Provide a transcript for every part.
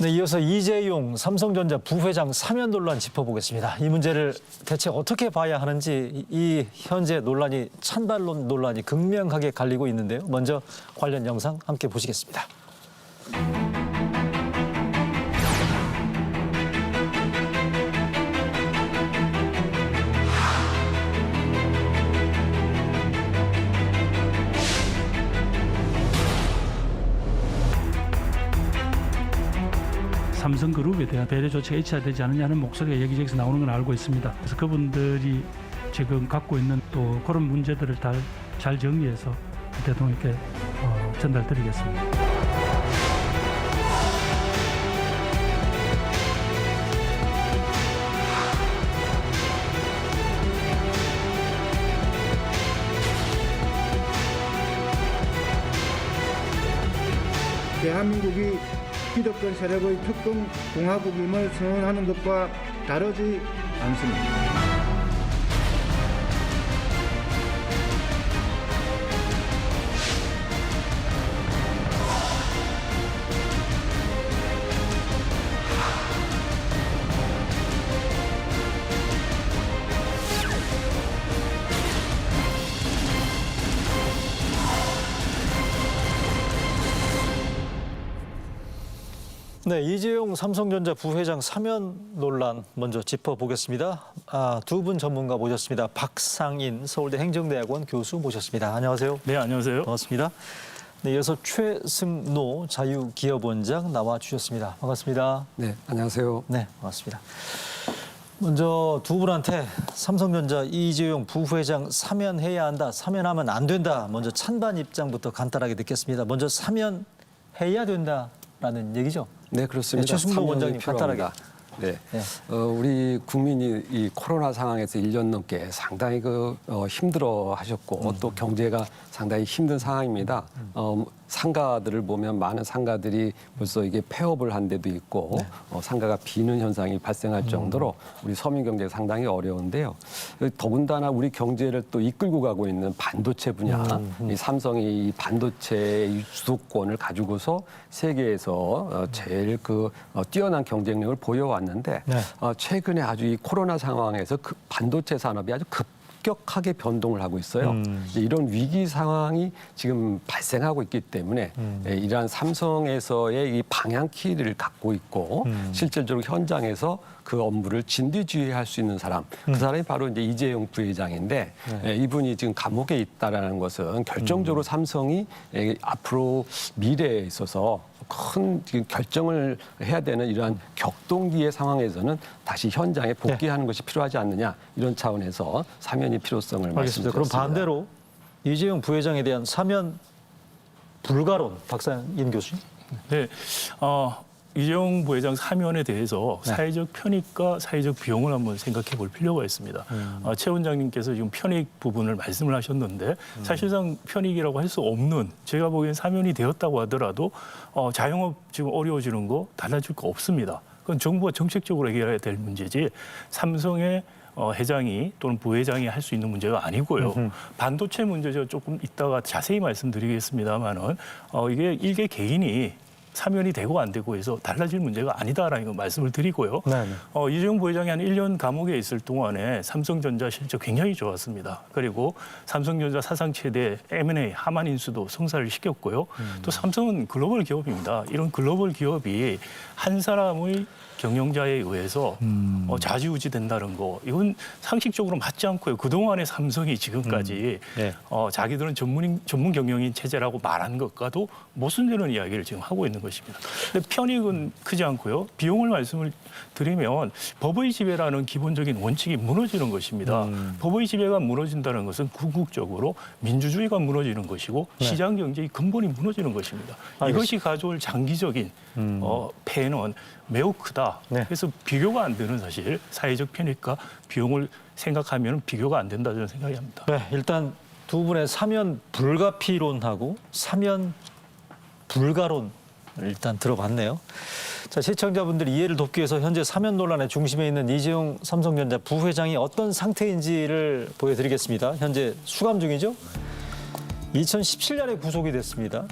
네, 이어서 이재용 삼성전자 부회장 사면 논란 짚어보겠습니다. 이 문제를 대체 어떻게 봐야 하는지 이 현재 논란이 찬반론 논란이 극명하게 갈리고 있는데요. 먼저 관련 영상 함께 보시겠습니다. 삼성그룹에 대한 배려 조치가 있어야 되지 않느냐는 목소리가 여기저기서 나오는 건 알고 있습니다. 그래서 그분들이 지금 갖고 있는 또 그런 문제들을 잘 정리해서 대통령께 전달드리겠습니다. 대한민국이 기득권 세력의 특권 공화국임을 선언하는 것과 다르지 않습니다. 네, 이재용 삼성전자 부회장 사면 논란 먼저 짚어보겠습니다. 두 분 전문가 모셨습니다. 박상인 서울대 행정대학원 교수 모셨습니다. 안녕하세요. 네, 안녕하세요. 반갑습니다. 네, 이어서 최승노 자유기업원장 나와주셨습니다. 반갑습니다. 네, 안녕하세요. 네, 반갑습니다. 먼저 두 분한테 삼성전자 이재용 부회장 사면해야 한다, 사면하면 안 된다. 먼저 찬반 입장부터 간단하게 듣겠습니다. 먼저 사면해야 된다라는 얘기죠? 네, 그렇습니다. 네, 최승노 원장님 필요합니다. 간단하게. 네. 네. 우리 국민이 이 코로나 상황에서 1년 넘게 상당히 힘들어 하셨고 또 경제가 상당히 힘든 상황입니다. 상가들을 보면 많은 상가들이 벌써 이게 폐업을 한 데도 있고 상가가 비는 현상이 발생할 정도로 우리 서민 경제가 상당히 어려운데요. 더군다나 우리 경제를 또 이끌고 가고 있는 반도체 분야, 이 삼성이 이 반도체의 주도권을 가지고서 세계에서 제일 뛰어난 경쟁력을 보여왔는데 최근에 아주 이 코로나 상황에서 그 반도체 산업이 아주 급격하게 변동을 하고 있어요. 이런 위기 상황이 지금 발생하고 있기 때문에 이러한 삼성에서의 이 방향키를 갖고 있고 실질적으로 현장에서 그 업무를 진두지휘할 수 있는 사람, 그 사람이 바로 이제 이재용 부회장인데 이분이 지금 감옥에 있다라는 것은 결정적으로 삼성이 앞으로 미래에 있어서 큰 결정을 해야 되는 이러한 격동기의 상황에서는 다시 현장에 복귀하는 것이 필요하지 않느냐 이런 차원에서 사면의 필요성을 말씀드렸습니다. 그럼 반대로 이재용 부회장에 대한 사면 불가론 박상인 교수님. 네, 이재용 부회장 사면에 대해서 사회적 편익과 사회적 비용을 한번 생각해 볼 필요가 있습니다. 최 원장님께서 지금 편익 부분을 말씀을 하셨는데 사실상 편익이라고 할 수 없는, 제가 보기엔 사면이 되었다고 하더라도 자영업 지금 어려워지는 거 달라질 거 없습니다. 그건 정부가 정책적으로 해결해야 될 문제지 삼성의 회장이 또는 부회장이 할 수 있는 문제가 아니고요. 반도체 문제 저 조금 이따가 자세히 말씀드리겠습니다만은 이게 일개 개인이 사면이 되고 안 되고 해서 달라질 문제가 아니다라는 거 말씀을 드리고요. 이재용 부회장이 한 1년 감옥에 있을 동안에 삼성전자 실적 굉장히 좋았습니다. 그리고 삼성전자 사상 최대 M&A 하만 인수도 성사를 시켰고요. 또 삼성은 글로벌 기업입니다. 이런 글로벌 기업이 한 사람의 경영자에 의해서 좌지우지된다는 거, 이건 상식적으로 맞지 않고요. 그동안의 삼성이 지금까지 자기들은 전문 경영인 체제라고 말한 것과도 모순되는 이야기를 지금 하고 있는 것입니다. 근데 편익은 크지 않고요. 비용을 말씀을 드리면 법의 지배라는 기본적인 원칙이 무너지는 것입니다. 법의 지배가 무너진다는 것은 궁극적으로 민주주의가 무너지는 것이고 시장 경제의 근본이 무너지는 것입니다. 이것이 가져올 장기적인 폐해는 매우 크다. 그래서 비교가 안 되는 사실, 사회적 편익과 비용을 생각하면 비교가 안 된다 저는 생각이 합니다. 네, 일단 두 분의 사면 불가피론하고 사면 불가론 일단 들어봤네요. 자, 시청자분들이 이해를 돕기 위해서 현재 사면 논란의 중심에 있는 이재용 삼성전자 부회장이 어떤 상태인지를 보여드리겠습니다. 현재 수감 중이죠. 2017년에 구속이 됐습니다.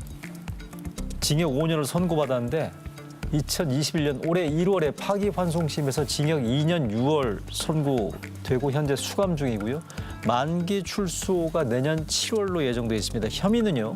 징역 5년을 선고받았는데 2021년 올해 1월에 파기환송심에서 징역 2년 6월 선고되고 현재 수감 중이고요. 만기 출소가 내년 7월로 예정돼 있습니다. 혐의는요.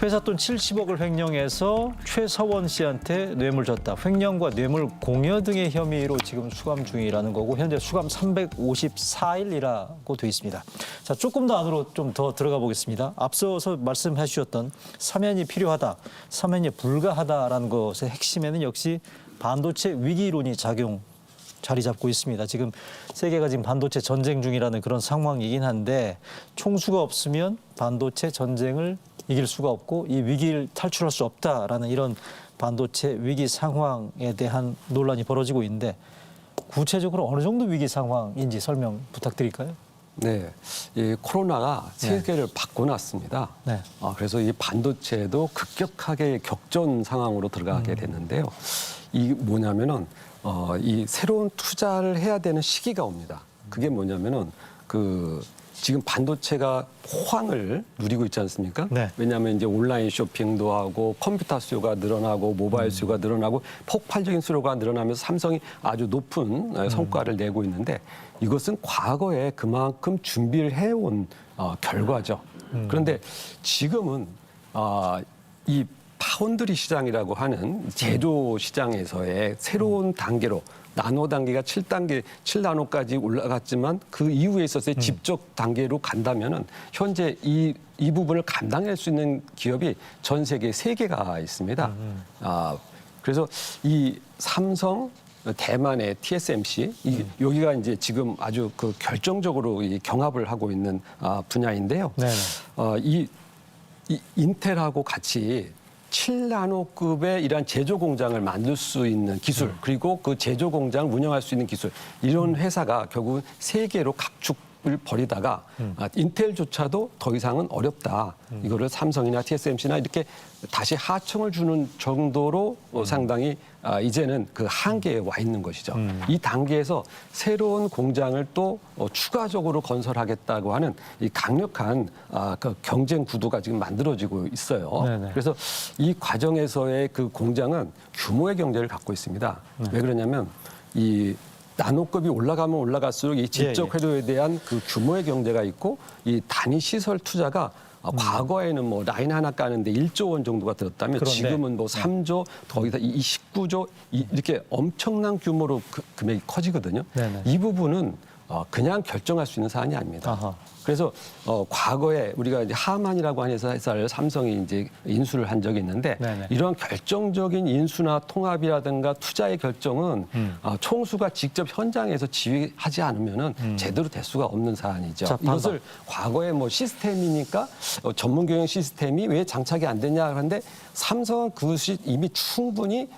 회사 돈 70억을 횡령해서 최서원 씨한테 뇌물 줬다. 횡령과 뇌물 공여 등의 혐의로 지금 수감 중이라는 거고 현재 수감 354일이라고 돼 있습니다. 자, 조금 더 안으로 좀 더 들어가 보겠습니다. 앞서서 말씀해 주셨던 사면이 필요하다, 사면이 불가하다라는 것의 핵심에는 역시 반도체 위기론이 자리 잡고 있습니다. 지금 세계가 지금 반도체 전쟁 중이라는 그런 상황이긴 한데 총수가 없으면 반도체 전쟁을 이길 수가 없고 이 위기를 탈출할 수 없다라는 이런 반도체 위기 상황에 대한 논란이 벌어지고 있는데 구체적으로 어느 정도 위기 상황인지 설명 부탁드릴까요? 네, 이 코로나가 세계를 바꿔놨습니다. 네. 그래서 이 반도체도 급격하게 격전 상황으로 들어가게 됐는데요. 이 뭐냐면은 이 새로운 투자를 해야 되는 시기가 옵니다. 그게 뭐냐면은 지금 반도체가 호황을 누리고 있지 않습니까? 네. 왜냐하면 이제 온라인 쇼핑도 하고 컴퓨터 수요가 늘어나고 모바일 수요가 늘어나고 폭발적인 수요가 늘어나면서 삼성이 아주 높은 성과를 내고 있는데 이것은 과거에 그만큼 준비를 해온 결과죠. 그런데 지금은 이 파운드리 시장이라고 하는 제조 시장에서의 새로운 단계로 나노 단계가 7단계, 7나노까지 올라갔지만 그 이후에 있어서의 집적 단계로 간다면은 현재 이 부분을 감당할 수 있는 기업이 전 세계 3개가 있습니다. 그래서 이 삼성, 대만의 TSMC, 여기가 이제 지금 아주 결정적으로 이 경합을 하고 있는 분야인데요. 네네. 이 인텔하고 같이 7나노급의 이러한 제조 공장을 만들 수 있는 기술 그리고 그 제조 공장을 운영할 수 있는 기술 이런 회사가 결국은 세계로 각축을 벌이다가 인텔조차도 더 이상은 어렵다. 이거를 삼성이나 TSMC나 이렇게 다시 하청을 주는 정도로 상당히 이제는 그 한계에 와 있는 것이죠. 이 단계에서 새로운 공장을 또 추가적으로 건설하겠다고 하는 이 강력한 그 경쟁 구도가 지금 만들어지고 있어요. 네네. 그래서 이 과정에서의 그 공장은 규모의 경제를 갖고 있습니다. 왜 그러냐면 이 나노급이 올라가면 올라갈수록 이 지적 회로에 대한 그 규모의 경제가 있고 이 단위 시설 투자가 과거에는 뭐 라인 하나 까는데 1조 원 정도가 들었다면 그런데, 지금은 뭐 3조 거기다 29조 이렇게 엄청난 규모로 금액이 커지거든요. 네네. 이 부분은 그냥 결정할 수 있는 사안이 아닙니다. 아하. 그래서 과거에 우리가 이제 하만이라고 하는 회사를 삼성이 이제 인수를 한 적이 있는데 네네. 이러한 결정적인 인수나 통합이라든가 투자의 결정은 총수가 직접 현장에서 지휘하지 않으면은 제대로 될 수가 없는 사안이죠. 자, 이것을 과거에 뭐 시스템이니까 전문 경영 시스템이 왜 장착이 안 됐냐 하는데 삼성은 그것이 이미 충분히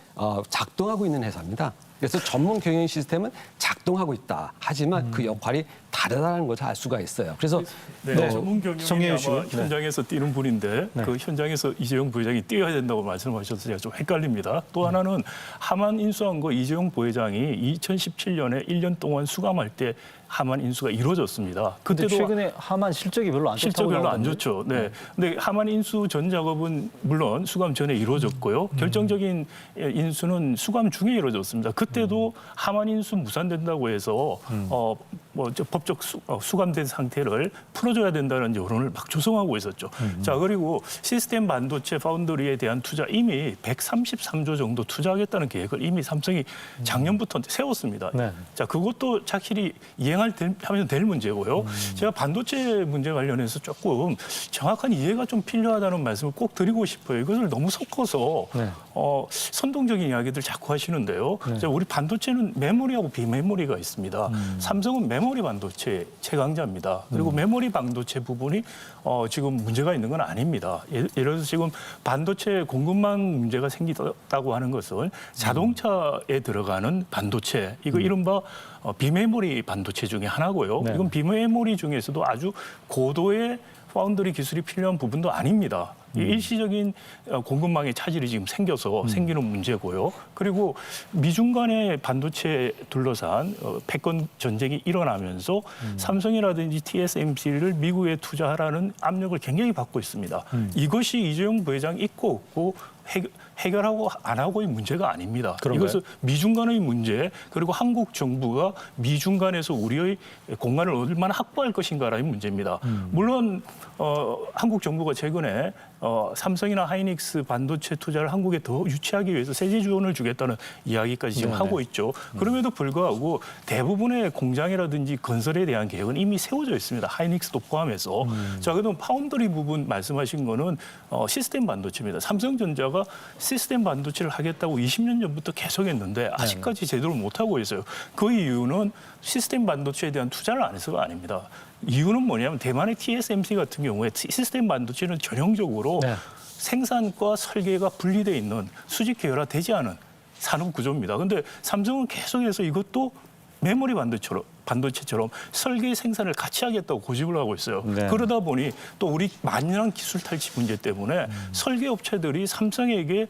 작동하고 있는 회사입니다. 그래서 전문 경영 시스템은 작동하고 있다. 하지만 그 역할이 다르다는 것을 알 수가 있어요. 그래서 네, 전문 경영이 정리해 아마 주시고요. 네. 현장에서 뛰는 분인데 그 현장에서 이재용 부회장이 뛰어야 된다고 말씀하셔서 제가 좀 헷갈립니다. 또 하나는 하만 인수한 거 이재용 부회장이 2017년에 1년 동안 수감할 때 하만 인수가 이루어졌습니다. 근데 그때도 최근에 하만 실적이 별로 안 실적 좋다고 별로 안 나오던데. 좋죠. 네. 근데 하만 인수 전 작업은 물론 수감 전에 이루어졌고요. 결정적인 인수는 수감 중에 이루어졌습니다. 그때도 하만 인수 무산된다고 해서 법적 수감된 상태를 풀어줘야 된다는 여론을 막 조성하고 있었죠. 자, 그리고 시스템 반도체 파운드리에 대한 투자 이미 133조 정도 투자하겠다는 계획을 이미 삼성이 작년부터 세웠습니다. 네. 자, 그것도 착실히 하면 될 문제고요. 제가 반도체 문제 관련해서 조금 정확한 이해가 좀 필요하다는 말씀을 꼭 드리고 싶어요. 이것을 너무 섞어서 네. 선동적인 이야기들 자꾸 하시는데요. 자, 우리 반도체는 메모리하고 비메모리가 있습니다. 삼성은 메모리 반도체 최강자입니다. 그리고 메모리 반도체 부분이 지금 문제가 있는 건 아닙니다. 예를 들어서 지금 반도체 공급망 문제가 생기다고 하는 것은 자동차에 들어가는 반도체, 이거 이른바 비메모리 반도체 중에 하나고요. 네. 이건 비메모리 중에서도 아주 고도의 파운드리 기술이 필요한 부분도 아닙니다. 이 일시적인 공급망의 차질이 지금 생겨서 생기는 문제고요. 그리고 미중 간의 반도체 둘러싼 패권 전쟁이 일어나면서 삼성이라든지 TSMC를 미국에 투자하라는 압력을 굉장히 받고 있습니다. 이것이 이재용 부회장 있고 없고 해결하고 안 하고의 문제가 아닙니다. 그런가요? 이것은 미중 간의 문제 그리고 한국 정부가 미중 간에서 우리의 공간을 얼마나 확보할 것인가라는 문제입니다. 물론 한국 정부가 최근에 삼성이나 하이닉스 반도체 투자를 한국에 더 유치하기 위해서 세제 지원을 주겠다는 이야기까지 지금 네네. 하고 있죠. 그럼에도 불구하고 대부분의 공장이라든지 건설에 대한 계획은 이미 세워져 있습니다. 하이닉스도 포함해서. 자, 그럼 파운드리 부분 말씀하신 거는 시스템 반도체입니다. 삼성전자가 시스템 반도체를 하겠다고 20년 전부터 계속 했는데 아직까지 제대로 못하고 있어요. 그 이유는 시스템 반도체에 대한 투자를 안 해서가 아닙니다. 이유는 뭐냐면 대만의 TSMC 같은 경우에 시스템 반도체는 전형적으로 네. 생산과 설계가 분리되어 있는 수직 계열화되지 않은 산업 구조입니다. 그런데 삼성은 계속해서 이것도 메모리 반도체처럼 설계 생산을 같이 하겠다고 고집을 하고 있어요. 네. 그러다 보니 또 우리 만연한 기술 탈취 문제 때문에 설계 업체들이 삼성에게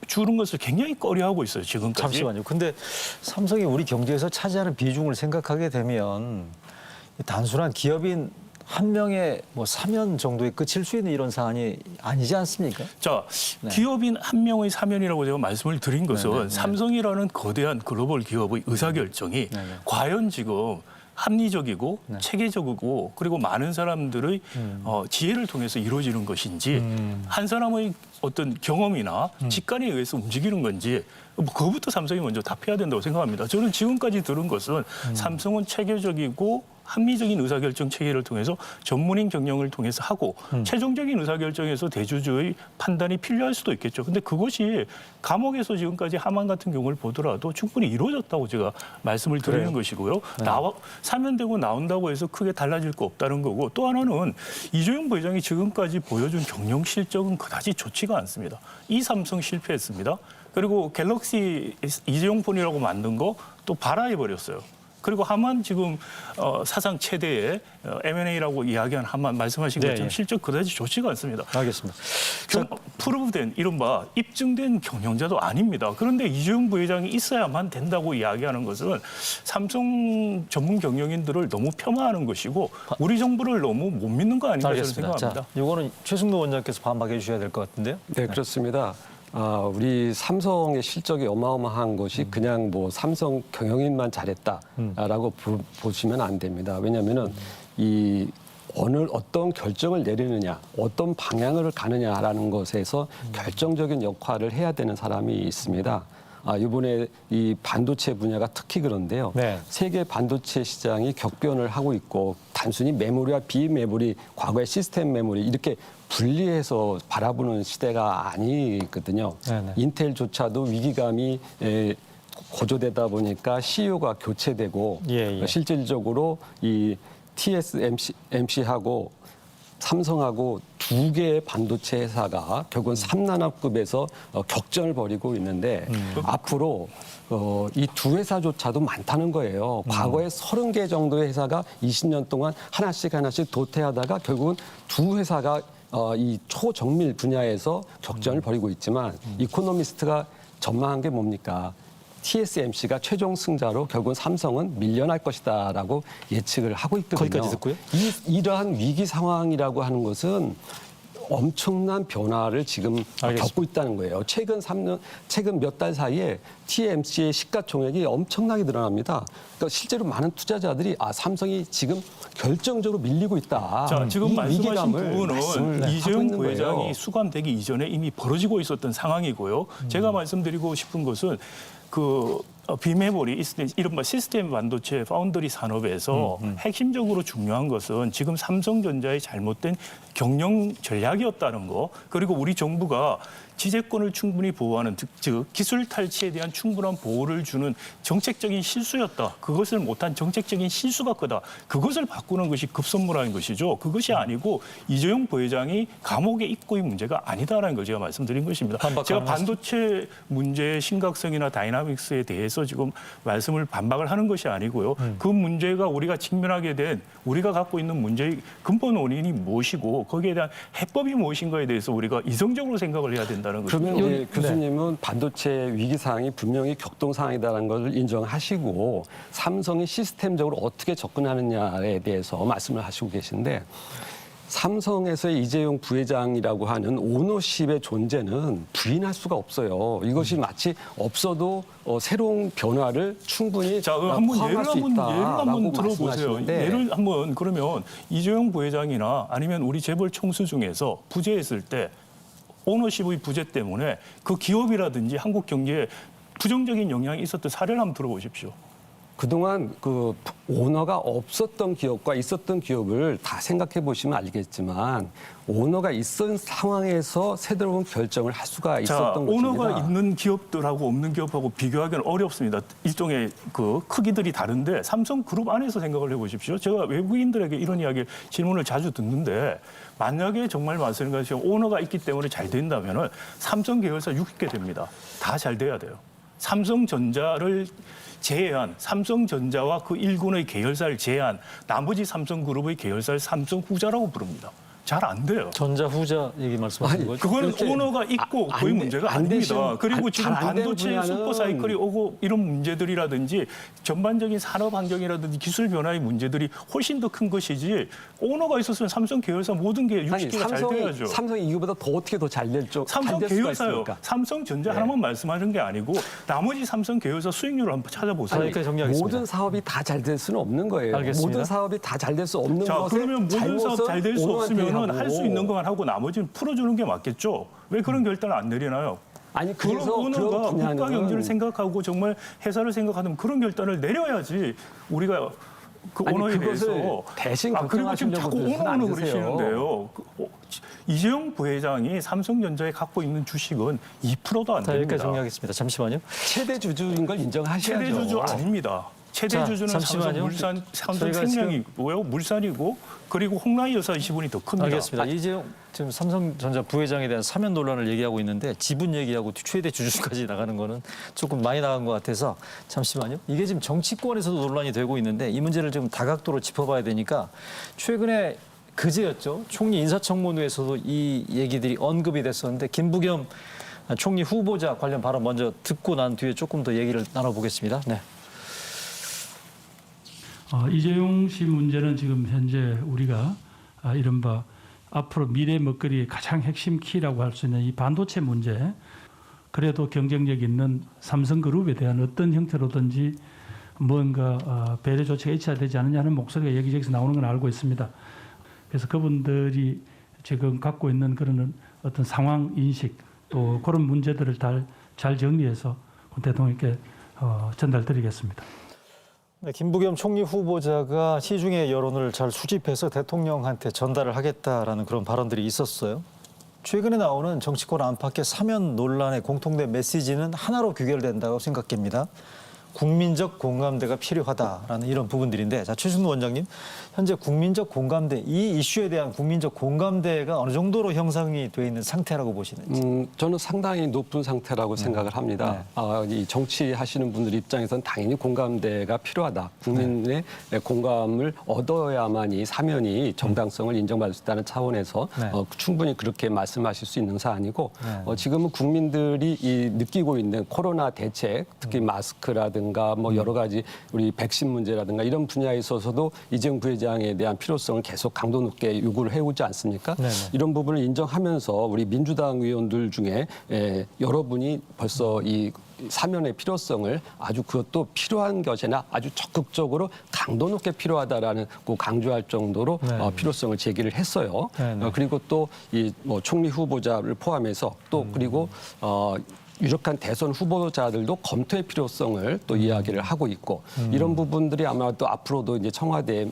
주는 것을 굉장히 꺼려하고 있어요. 지금까지. 잠시만요. 근데 삼성이 우리 경제에서 차지하는 비중을 생각하게 되면 단순한 기업인 한 명의 뭐 사면 정도에 그칠 수 있는 이런 사안이 아니지 않습니까? 자, 네. 기업인 한 명의 사면이라고 제가 말씀을 드린 것은 네네. 삼성이라는 거대한 글로벌 기업의 의사결정이 네네. 과연 지금 합리적이고 네. 체계적이고 그리고 많은 사람들의 지혜를 통해서 이루어지는 것인지 한 사람의 어떤 경험이나 직관에 의해서 움직이는 건지 뭐 그거부터 삼성이 먼저 답해야 된다고 생각합니다. 저는 지금까지 들은 것은 삼성은 체계적이고 합리적인 의사결정 체계를 통해서 전문인 경영을 통해서 하고 최종적인 의사결정에서 대주주의 판단이 필요할 수도 있겠죠. 근데 그것이 감옥에서 지금까지 하만 같은 경우를 보더라도 충분히 이루어졌다고 제가 말씀을 드리는 그래요? 것이고요. 사면되고 나온다고 해서 크게 달라질 거 없다는 거고 또 하나는 이재용 부회장이 지금까지 보여준 경영 실적은 그다지 좋지가 않습니다. 이 삼성 실패했습니다. 그리고 갤럭시 이재용 폰이라고 만든 거 또 발화해버렸어요. 그리고 하만 지금 사상 최대의 M&A라고 이야기한 하만 말씀하신 네, 것처럼 예. 실적 그다지 좋지가 않습니다. 알겠습니다. 프루브된 이른바 입증된 경영자도 아닙니다. 그런데 이재용 부회장이 있어야만 된다고 이야기하는 것은 삼성 전문 경영인들을 너무 폄하하는 것이고 우리 정부를 너무 못 믿는 거 아닌가 저는 알겠습니다. 생각합니다. 자, 이거는 최승도 원장께서 반박해 주셔야 될 것 같은데요. 네, 그렇습니다. 우리 삼성의 실적이 어마어마한 것이 그냥 뭐 삼성 경영인만 잘했다라고 보시면 안 됩니다. 왜냐하면은 이 어떤 결정을 내리느냐, 어떤 방향을 가느냐라는 것에서 결정적인 역할을 해야 되는 사람이 있습니다. 이번에 이 반도체 분야가 특히 그런데요. 네. 세계 반도체 시장이 격변을 하고 있고 단순히 메모리와 비메모리, 과거의 시스템 메모리 이렇게 분리해서 바라보는 시대가 아니거든요. 네네. 인텔조차도 위기감이 고조되다 보니까 CEO가 교체되고 예. 실질적으로 이 TSMC하고 삼성하고 두 개의 반도체 회사가 결국은 3나노급에서 격전을 벌이고 있는데 앞으로 이 두 회사조차도 많다는 거예요. 과거에 30개 정도의 회사가 20년 동안 하나씩 도태하다가 결국은 두 회사가 이 초정밀 분야에서 격전을 벌이고 있지만 이코노미스트가 전망한 게 뭡니까? TSMC가 최종 승자로 결국은 삼성은 밀려날 것이다라고 예측을 하고 있거든요. 거기까지 듣고요? 이러한 위기 상황이라고 하는 것은 엄청난 변화를 지금 알겠습니다. 겪고 있다는 거예요. 최근 몇 달 사이에 TSMC의 시가총액이 엄청나게 늘어납니다. 그러니까 실제로 많은 투자자들이 삼성이 지금 결정적으로 밀리고 있다. 자, 지금 이 말씀하신 위기감을 부분은 말씀을 하고 이재용 있는 부회장이 거예요. 수감되기 이전에 이미 벌어지고 있었던 상황이고요. 제가 말씀드리고 싶은 것은 비메모리, 이른바 시스템 반도체 파운드리 산업에서 핵심적으로 중요한 것은 지금 삼성전자의 잘못된 경영 전략이었다는 거, 그리고 우리 정부가 지재권을 충분히 보호하는 즉 기술 탈취에 대한 충분한 보호를 주는 정책적인 실수였다. 그것을 못한 정책적인 실수가 크다. 그것을 바꾸는 것이 급선무라는 것이죠. 그것이 아니고 이재용 부회장이 감옥에 있고의 문제가 아니다라는 걸 제가 말씀드린 것입니다. 제가 반도체 문제의 심각성이나 다이나믹스에 대해서 지금 말씀을 반박을 하는 것이 아니고요. 그 문제가 우리가 직면하게 된 우리가 갖고 있는 문제의 근본 원인이 무엇이고 거기에 대한 해법이 무엇인가에 대해서 우리가 이성적으로 생각을 해야 된다는 거죠. 그러면 우리 교수님은 반도체 위기 상황이 분명히 격동 상황이다라는 것을 인정하시고 삼성이 시스템적으로 어떻게 접근하느냐에 대해서 말씀을 하시고 계신데 삼성에서의 이재용 부회장이라고 하는 오너십의 존재는 부인할 수가 없어요. 이것이 마치 없어도 새로운 변화를 충분히 자, 한번 포함할 수 예를 한번 있다라고 들어보세요. 말씀하시는데 예를 한번 그러면 이재용 부회장이나 아니면 우리 재벌 총수 중에서 부재했을 때 오너십의 부재 때문에 그 기업이라든지 한국 경제에 부정적인 영향이 있었던 사례를 한번 들어보십시오. 그동안 그 오너가 없었던 기업과 있었던 기업을 다 생각해 보시면 알겠지만 오너가 있던 상황에서 새로운 결정을 할 수가 자, 있었던 것입니다. 오너가 있는 기업들하고 없는 기업하고 비교하기는 어렵습니다. 일종의 그 크기들이 다른데 삼성그룹 안에서 생각을 해보십시오. 제가 외국인들에게 이런 이야기 질문을 자주 듣는데 만약에 정말 말씀하신 오너가 있기 때문에 잘 된다면은 삼성 계열사 60개 됩니다. 다 잘 돼야 돼요. 삼성전자를 제외한 삼성전자와 그 일군의 계열사를 제외한 나머지 삼성그룹의 계열사를 삼성후자라고 부릅니다. 잘 안 돼요. 전자 후자 얘기 말씀하시는 아니, 거죠? 그거는 이렇게 오너가 있고 안 거의 돼- 문제가 안 아닙니다. 되시는- 그리고 지금 잘안 되는 반도체 분야는 슈퍼사이클이 오고 이런 문제들이라든지 전반적인 산업 환경이라든지 기술 변화의 문제들이 훨씬 더 큰 것이지 오너가 있었으면 삼성 계열사 모든 게 60개가 잘 돼야죠. 삼성이 이거보다 더 어떻게 더 잘 될 줄 삼성 잘될 수가 계열사요. 있습니까? 삼성전자 네. 하나만 말씀하는 게 아니고 나머지 삼성 계열사 수익률을 한번 찾아보세요. 자, 여기까지 정리하겠습니다. 모든 사업이 다 잘 될 수는 없는 거예요. 알겠습니다. 모든 사업이 다 잘 될 수 없는 자, 것에 그러면 모든 사업 잘 될 수 없으면 할 수 있는 거 것만 하고 나머지는 풀어주는 게 맞겠죠. 왜 그런 결단을 안 내리나요? 아니 그런 그래서 오너가 그런 분야는 국가 경제를 생각하고 정말 회사를 생각하는 그런 결단을 내려야지 우리가 그 아니, 오너에 그것을 대해서 대신 그리고 지금 자꾸 결정하시려고 오너 안 드세요. 그러시는데요. 이재용 부회장이 삼성전자에 갖고 있는 주식은 2%도 안 자, 여기까지 됩니다. 정리하겠습니다. 잠시만요. 최대 주주인 걸 인정하셔야죠. 최대 주주 아닙니다. 최대 자, 주주는 잠시만요. 삼성 저희가 생명이고요, 물산이고 그리고 홍라희 여사 지분이 더 큽니다. 알겠습니다. 이재용 지금 삼성전자 부회장에 대한 사면 논란을 얘기하고 있는데 지분 얘기하고 최대 주주까지 나가는 거는 조금 많이 나간 것 같아서 잠시만요. 이게 지금 정치권에서도 논란이 되고 있는데 이 문제를 좀 다각도로 짚어봐야 되니까 최근에 그제였죠. 총리 인사청문회에서도 이 얘기들이 언급이 됐었는데 김부겸 총리 후보자 관련 발언 먼저 듣고 난 뒤에 조금 더 얘기를 나눠보겠습니다. 네. 이재용 씨 문제는 지금 현재 우리가 이른바 앞으로 미래 먹거리의 가장 핵심 키라고 할 수 있는 이 반도체 문제, 그래도 경쟁력 있는 삼성그룹에 대한 어떤 형태로든지 뭔가 배려 조치가 있어야 되지 않느냐는 목소리가 여기저기서 나오는 건 알고 있습니다. 그래서 그분들이 지금 갖고 있는 그런 어떤 상황 인식 또 그런 문제들을 잘 정리해서 대통령께 전달드리겠습니다. 네, 김부겸 총리 후보자가 시중의 여론을 잘 수집해서 대통령한테 전달을 하겠다라는 그런 발언들이 있었어요. 최근에 나오는 정치권 안팎의 사면 논란의 공통된 메시지는 하나로 귀결된다고 생각됩니다. 국민적 공감대가 필요하다라는 이런 부분들인데, 자, 최순우 원장님, 현재 국민적 공감대, 이 이슈에 대한 국민적 공감대가 어느 정도로 형성이 돼 있는 상태라고 보시는지? 저는 상당히 높은 상태라고 생각을 합니다. 이 정치하시는 분들 입장에서는 당연히 공감대가 필요하다. 국민의 공감을 얻어야만 이 사면이 정당성을 인정받을 수 있다는 차원에서 네. 충분히 그렇게 말씀하실 수 있는 사안이고 네. 지금은 국민들이 느끼고 있는 코로나 대책, 특히 마스크라든가 뭐 여러 가지 우리 백신 문제라든가 이런 분야에 있어서도 이재용 부회장에 대한 필요성을 계속 강도 높게 요구를 해오지 않습니까? 네네. 이런 부분을 인정하면서 우리 민주당 의원들 중에 여러분이 벌써 이 사면의 필요성을 아주 그것도 필요한 것이나 아주 적극적으로 강도 높게 필요하다라는 꼭 강조할 정도로 네. 필요성을 제기를 했어요. 네. 그리고 또 이 뭐 총리 후보자를 포함해서 또 그리고 유력한 대선 후보자들도 검토의 필요성을 또 이야기를 하고 있고 이런 부분들이 아마 또 앞으로도 이제 청와대에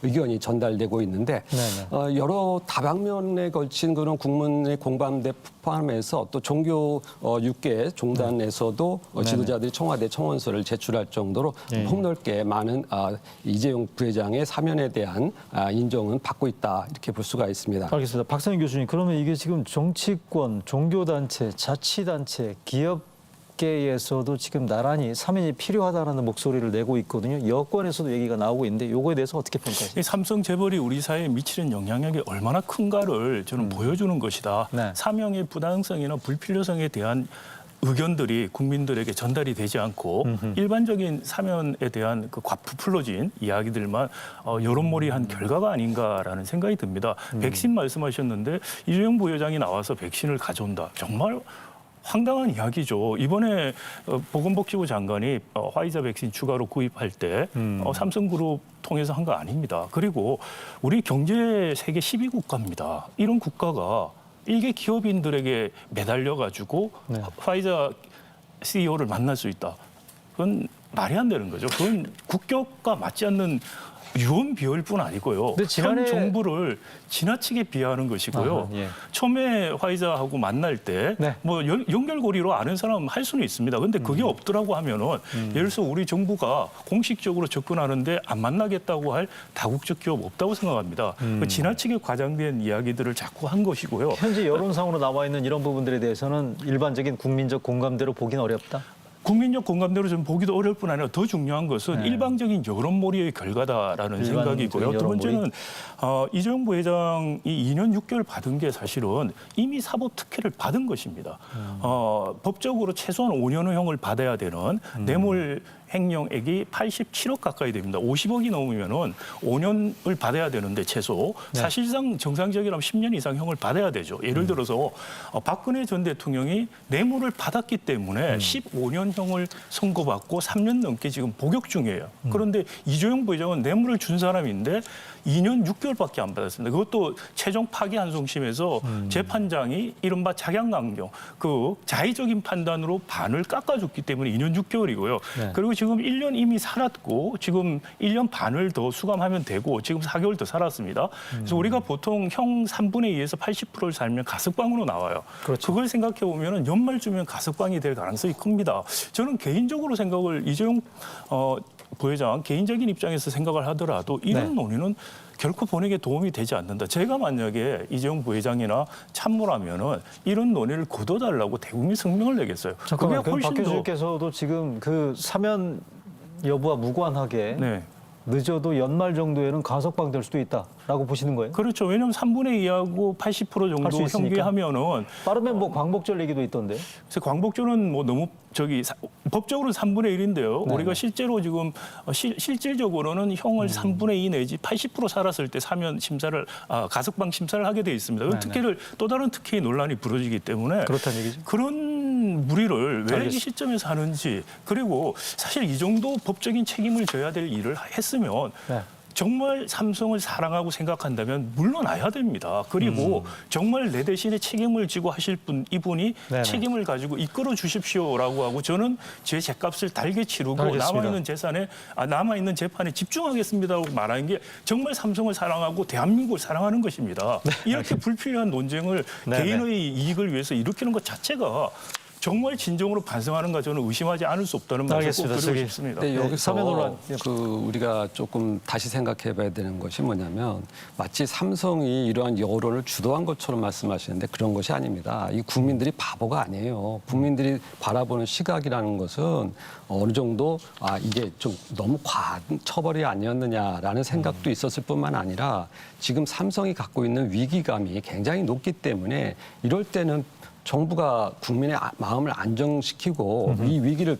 의견이 전달되고 있는데 네네. 여러 다방면에 걸친 그런 국민의 공감대 포함해서 또 종교 6개 종단에서도 지도자들이 청와대 청원서를 제출할 정도로 네. 폭넓게 많은 이재용 부회장의 사면에 대한 인정은 받고 있다 이렇게 볼 수가 있습니다. 알겠습니다. 박상현 교수님, 그러면 이게 지금 정치권, 종교단체, 자치단체, 기업계에서도 지금 나란히 사면이 필요하다는 목소리를 내고 있거든요. 여권에서도 얘기가 나오고 있는데 이거에 대해서 어떻게 평가하세요? 이 삼성 재벌이 우리 사회에 미치는 영향력이 얼마나 큰가를 저는 보여주는 것이다. 네. 사명의 부당성이나 불필요성에 대한 의견들이 국민들에게 전달이 되지 않고 일반적인 사면에 대한 그 부풀러진 이야기들만 여론몰이한 결과가 아닌가라는 생각이 듭니다. 백신 말씀하셨는데 이재용 부회장이 나와서 백신을 가져온다. 정말 황당한 이야기죠. 이번에 보건복지부 장관이 화이자 백신 추가로 구입할 때 삼성그룹 통해서 한 거 아닙니다. 그리고 우리 경제 세계 10위 국가입니다. 이런 국가가 일개 기업인들에게 매달려가지고 네. 화이자 CEO를 만날 수 있다. 그건 말이 안 되는 거죠. 그건 국격과 맞지 않는 유언 비어일 뿐 아니고요. 근데 지난해- 현 정부를 지나치게 비하하는 것이고요. 아하, 예. 처음에 화이자하고 만날 때 네. 뭐 연결고리로 아는 사람 할 수는 있습니다. 근데 그게 없더라고 하면은 예를 들어서 우리 정부가 공식적으로 접근하는데 안 만나겠다고 할 다국적 기업 없다고 생각합니다. 그 지나치게 과장된 이야기들을 자꾸 한 것이고요. 현재 여론상으로 나와 있는 이런 부분들에 대해서는 일반적인 국민적 공감대로 보긴 어렵다. 국민적 공감대로 좀 보기도 어려울 뿐 아니라 더 중요한 것은 네. 일방적인 여론몰이의 결과다라는 일반적인 생각이고요. 두 여론몰이. 번째는 이재용 부회장이 2년 6개월 받은 게 사실은 이미 사법 특혜를 받은 것입니다. 법적으로 최소한 5년형을 받아야 되는 뇌물 횡령액이 87억 가까이 됩니다. 50억이 넘으면은 5년을 받아야 되는데 최소 네. 사실상 정상적이라면 10년 이상 형을 받아야 되죠. 예를 들어서 박근혜 전 대통령이 뇌물을 받았기 때문에 15년형을 선고받고 3년 넘게 지금 복역 중이에요. 그런데 이재용 부회장은 뇌물을 준 사람인데 2년 6개월밖에 안 받았습니다. 그것도 최종 파기환송심에서 재판장이 이른바 작양강경, 그 자의적인 판단으로 반을 깎아줬기 때문에 2년 6개월이고요. 네. 그리고 지금 1년 이미 살았고 지금 1년 반을 더 수감하면 되고 지금 4개월 더 살았습니다. 그래서 우리가 보통 형 3분의 2에서 80%를 살면 가석방으로 나와요. 그렇죠. 그걸 생각해 보면 연말쯤엔 가석방이 될 가능성이 큽니다. 저는 개인적으로 생각을 이재용 부회장 개인적인 입장에서 생각을 하더라도 이런 네. 논의는 결코 본에게 도움이 되지 않는다. 제가 만약에 이재용 부회장이나 참모라면은 이런 논의를 거둬달라고 대국민 성명을 내겠어요. 잠깐만, 그럼 그게 박 훨씬 더 교수께서도 지금 그 사면 여부와 무관하게 네. 늦어도 연말 정도에는 가석방 될 수도 있다라고 보시는 거예요? 그렇죠. 왜냐하면 3분의 2하고 80% 할수 정도 있으니까. 형기하면은 빠르면 뭐 광복절 얘기도 있던데. 그래서 광복절은 뭐 너무 법적으로는 3분의 1인데요. 네. 우리가 실제로 지금 실질적으로는 형을 3분의 2 내지 80% 살았을 때 사면 심사를 가석방 심사를 하게 돼 있습니다. 그 네, 특혜를 또 다른 특혜의 논란이 벌어지기 때문에 그렇다는 얘기죠. 그런 무리를 왜 이 알겠습니다. 시점에서 하는지, 그리고 사실 이 정도 법적인 책임을 져야 될 일을 했으면 네. 정말 삼성을 사랑하고 생각한다면 물러나야 됩니다. 그리고 정말 내 대신에 책임을 지고 하실 이분이 네네. 책임을 가지고 이끌어 주십시오라고 하고 저는 제 죗값을 달게 치르고 알겠습니다. 남아있는 재판에 집중하겠습니다라고 말하는 게 정말 삼성을 사랑하고 대한민국을 사랑하는 것입니다. 이렇게 불필요한 논쟁을 네네. 개인의 이익을 위해서 일으키는 것 자체가 정말 진정으로 반성하는가 저는 의심하지 않을 수 없다는 말을 꼭 알겠습니다. 드리고 저기- 싶습니다. 근데 네, 여기서 사면 논란. 그 우리가 조금 다시 생각해봐야 되는 것이 뭐냐면 마치 삼성이 이러한 여론을 주도한 것처럼 말씀하시는데 그런 것이 아닙니다. 이 국민들이 바보가 아니에요. 국민들이 바라보는 시각이라는 것은 어느 정도 이게 좀 너무 과한 처벌이 아니었느냐라는 생각도 있었을 뿐만 아니라 지금 삼성이 갖고 있는 위기감이 굉장히 높기 때문에 이럴 때는 정부가 국민의 마음을 안정시키고 이 위기를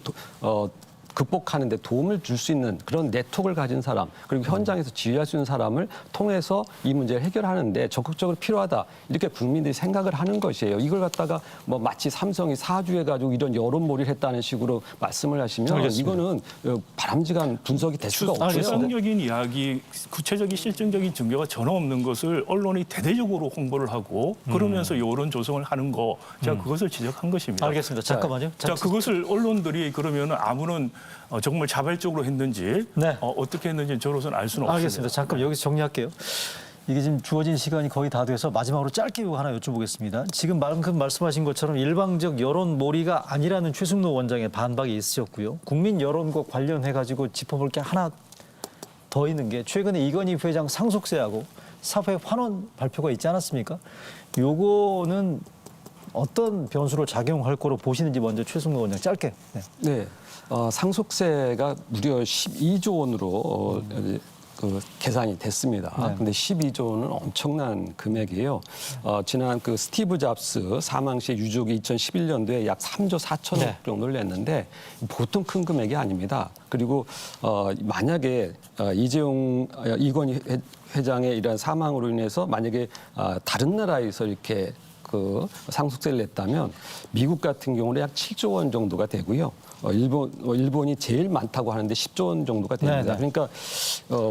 극복하는 데 도움을 줄 수 있는 그런 네트워크를 가진 사람, 그리고 현장에서 지휘할 수 있는 사람을 통해서 이 문제를 해결하는데 적극적으로 필요하다. 이렇게 국민들이 생각을 하는 것이에요. 이걸 갖다가 뭐 마치 삼성이 사주해가지고 이런 여론몰이를 했다는 식으로 말씀을 하시면 알겠습니다. 이거는 바람직한 분석이 될 수가 없고요. 추상적인 이야기, 구체적인 실증적인 증거가 전혀 없는 것을 언론이 대대적으로 홍보를 하고 그러면서 여론 조성을 하는 거, 제가 그것을 지적한 것입니다. 알겠습니다. 잠깐만요. 자, 그것을 언론들이 그러면 아무런 정말 자발적으로 했는지 네. 어떻게 했는지 저로서는 알 수는 없습니다. 알겠습니다. 잠깐 여기서 정리할게요. 이게 지금 주어진 시간이 거의 다 돼서 마지막으로 짧게 이거 하나 여쭤보겠습니다. 지금 방금 말씀하신 것처럼 일방적 여론몰이가 아니라는 최승로 원장의 반박이 있으셨고요. 국민 여론과 관련해가지고 짚어볼 게 하나 더 있는 게 최근에 이건희 부회장 상속세하고 사회 환원 발표가 있지 않았습니까? 요거는 어떤 변수로 작용할 거로 보시는지 먼저 최승로 원장 짧게. 네. 네, 상속세가 무려 12조 원으로 그 계산이 됐습니다. 네. 근데 12조는 엄청난 금액이에요. 지난 그 스티브 잡스 사망 시 유족이 2011년도에 약 3조 4천억 네. 정도를 냈는데 보통 큰 금액이 아닙니다. 그리고 만약에 이재용 이건희 회장의 이러한 사망으로 인해서 만약에 다른 나라에서 이렇게 그 상속세를 냈다면 미국 같은 경우는 약 7조 원 정도가 되고요. 일본이 제일 많다고 하는데 10조 원 정도가 됩니다. 네네. 그러니까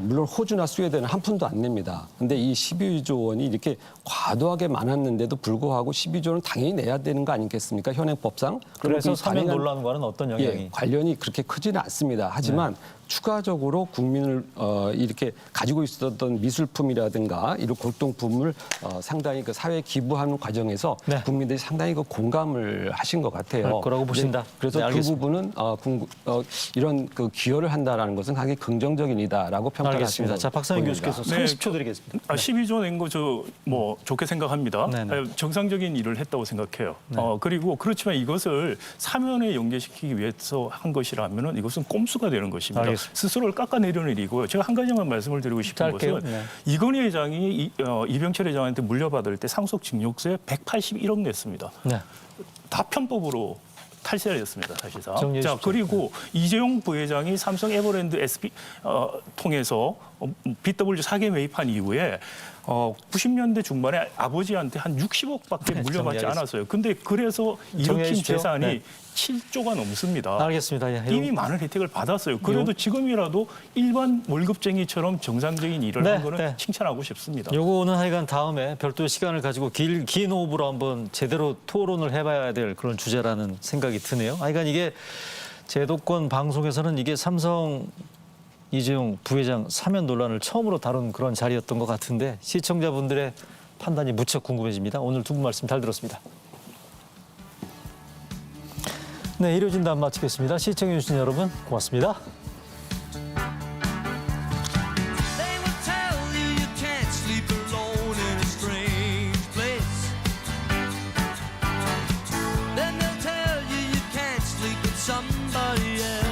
물론 호주나 스웨덴은 한 푼도 안 냅니다. 근데 이 12조 원이 이렇게 과도하게 많았는데도 불구하고 12조는 당연히 내야 되는 거 아니겠습니까? 현행법상. 그래서 그 사면 단행한- 논란과는 어떤 영향이? 예, 관련이 그렇게 크지는 않습니다. 하지만 추가적으로 국민을 이렇게 가지고 있었던 미술품이라든가 이런 골동품을 상당히 그 사회에 기부하는 과정에서 네. 국민들이 상당히 그 공감을 하신 것 같아요. 할 거라고 보신다. 그래서 네, 그 알겠습니다. 부분은 이런 그 기여를 한다라는 것은 상당히 긍정적인 일이다라고 평가를 알겠습니다. 하시는 자, 박상현 보입니다. 교수께서 네. 30초 드리겠습니다. 12조 낸 거 저 뭐 좋게 생각합니다. 네네. 정상적인 일을 했다고 생각해요. 그리고 그렇지만 이것을 사면에 연계시키기 위해서 한 것이라면은 이것은 꼼수가 되는 것입니다. 알겠습니다. 스스로를 깎아내려는 일이고요. 제가 한 가지만 말씀을 드리고 싶은 짧게요. 것은 네. 이건희 회장이 이병철 회장한테 물려받을 때 상속증여세 181억 냈습니다. 네. 다 편법으로 탈세를 했습니다, 사실상. 정리해 자, 주십시오. 그리고 이재용 부회장이 삼성 에버랜드 SP 통해서 BW 사계 매입한 이후에 90년대 중반에 아버지한테 한 60억밖에 네, 물려받지 정리하겠습니다. 않았어요. 근데 그래서 정리해 일으킨 주십시오. 재산이 네. 7조가 넘습니다. 알겠습니다. 예, 이미 많은 혜택을 받았어요. 그래도 지금이라도 일반 월급쟁이처럼 정상적인 일을 네, 한 거는 네. 칭찬하고 싶습니다. 요거는 하여간 다음에 별도의 시간을 가지고 긴 호흡으로 한번 제대로 토론을 해봐야 될 그런 주제라는 생각이 드네요. 하여간 이게 제도권 방송에서는 이게 삼성 이재용 부회장 사면 논란을 처음으로 다룬 그런 자리였던 것 같은데 시청자분들의 판단이 무척 궁금해집니다. 오늘 두 분 말씀 잘 들었습니다. 네, 이뤄진 답 마치겠습니다. 시청해주신 여러분 고맙습니다. They will tell you you can't sleep alone in a strange place. Then they'll tell you you can't sleep with somebody else.